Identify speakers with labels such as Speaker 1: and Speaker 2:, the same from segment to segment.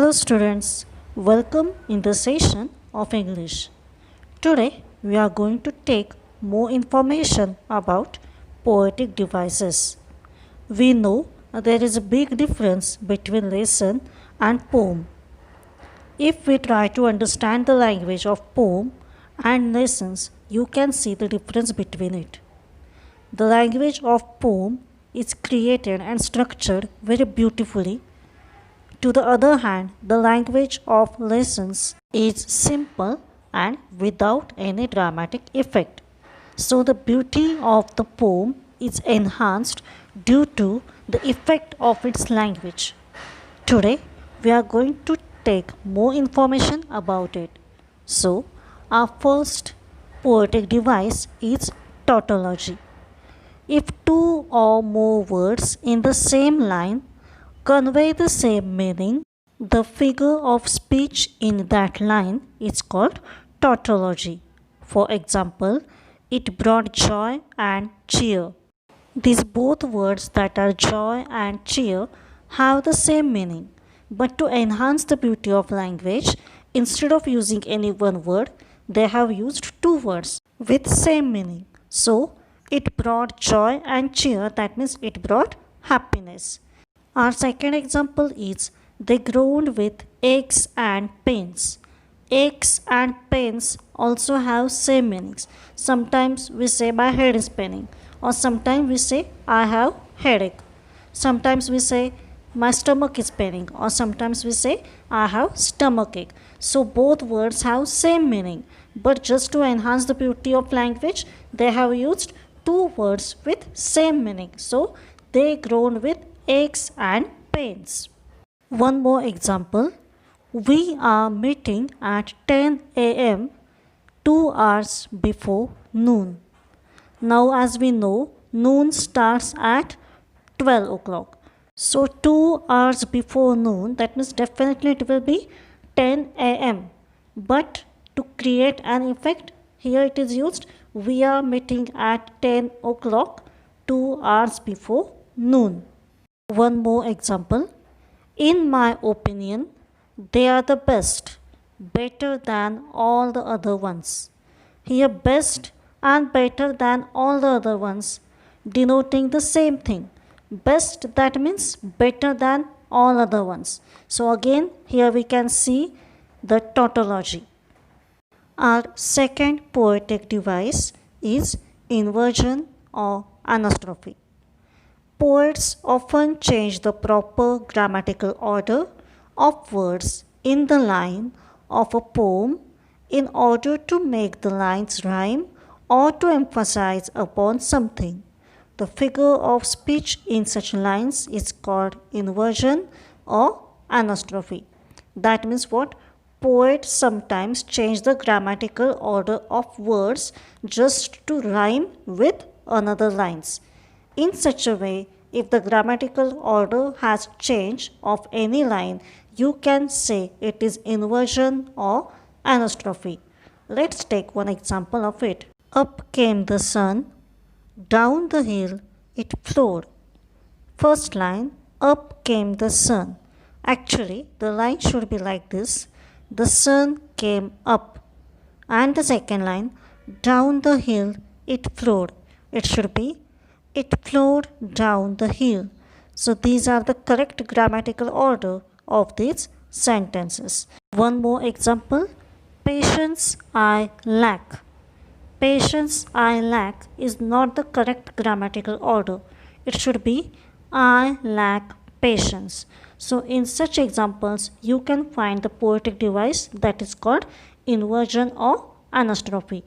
Speaker 1: Hello students, welcome in the session of English. Today we are going to take more information about poetic devices. We know there is a big difference between lesson and poem. If we try to understand the language of poem and lessons, you can see the difference between it. The language of poem is created and structured very beautifully. To the other hand, the language of lessons is simple and without any dramatic effect. So the beauty of the poem is enhanced due to the effect of its language. Today, we are going to take more information about it. So, our first poetic device is tautology. If two or more words in the same line convey the same meaning, the figure of speech in that line is called tautology. For example, it brought joy and cheer. These both words that are joy and cheer have the same meaning. But to enhance the beauty of language, instead of using any one word, they have used two words with same meaning. So, it brought joy and cheer, that means it brought happiness. Our second example is they groaned with aches and pains. Aches and pains also have same meanings. Sometimes we say my head is paining, or sometimes we say I have headache. Sometimes we say my stomach is paining, or sometimes we say I have stomach ache. So both words have same meaning, but just to enhance the beauty of language, they have used two words with same meaning. So they groaned with aches and pains. One more example. We are meeting at 10 a.m. 2 hours before noon. Now as we know, noon starts at 12 o'clock. So 2 hours before noon, that means definitely it will be 10 a.m. But to create an effect, here it is used, we are meeting at 10 o'clock 2 hours before noon. One more example. In my opinion, they are the best, better than all the other ones. Here, best and better than all the other ones, denoting the same thing. Best, that means better than all other ones. So again, here we can see the tautology. Our second poetic device is inversion or anastrophe. Poets often change the proper grammatical order of words in the line of a poem in order to make the lines rhyme or to emphasize upon something. The figure of speech in such lines is called inversion or anastrophe. That means what? Poets sometimes change the grammatical order of words just to rhyme with another lines. In such a way, if the grammatical order has changed of any line, you can say it is inversion or anastrophe. Let's take one example of it. Up came the sun, down the hill it flowed. First line, up came the sun. Actually, the line should be like this. The sun came up. And the second line, down the hill it flowed. It should be it flowed down the hill. So these are the correct grammatical order of these sentences. One more example. Patience I lack. Patience I lack is not the correct grammatical order. It should be I lack patience. So in such examples, you can find the poetic device that is called inversion or anastrophe.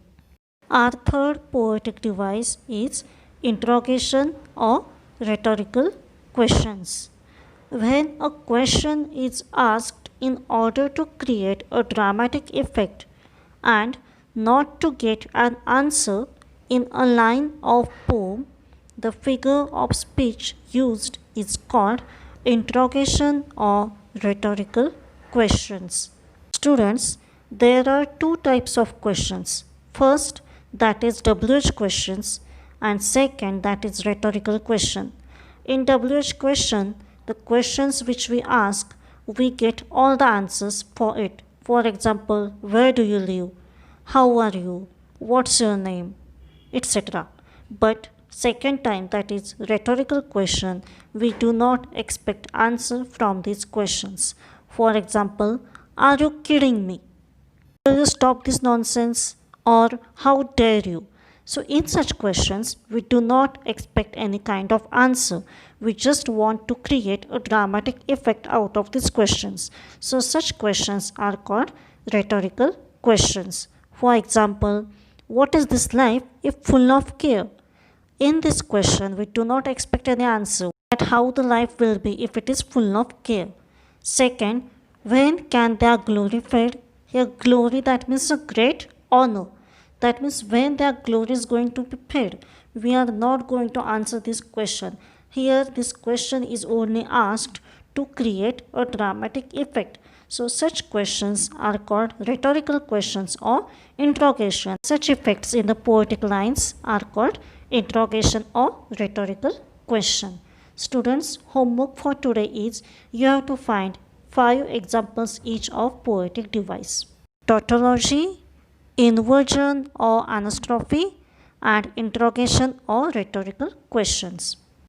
Speaker 1: Our third poetic device is interrogation or rhetorical questions. When a question is asked in order to create a dramatic effect and not to get an answer in a line of poem, the figure of speech used is called interrogation or rhetorical questions. Students, there are two types of questions. First, that is WH questions, and second, that is rhetorical question. In WH question, the questions which we ask we get all the answers for it. For example, where do you live? How are you? What's your name? Etc. But second time, that is rhetorical question, we do not expect answer from these questions. For example, are you kidding me? Will you stop this nonsense? Or how dare you? So, in such questions, we do not expect any kind of answer. We just want to create a dramatic effect out of these questions. So, such questions are called rhetorical questions. For example, what is this life if full of care? In this question, we do not expect any answer at how the life will be if it is full of care. Second, when can their glory fade? Here, glory, that means a great honor. That means when their glory is going to be paid. We are not going to answer this question. Here, this question is only asked to create a dramatic effect. So, such questions are called rhetorical questions or interrogation. Such effects in the poetic lines are called interrogation or rhetorical question. Students, homework for today is you have to find 5 examples each of poetic device: tautology, inversion or anastrophe, and interrogation or rhetorical questions.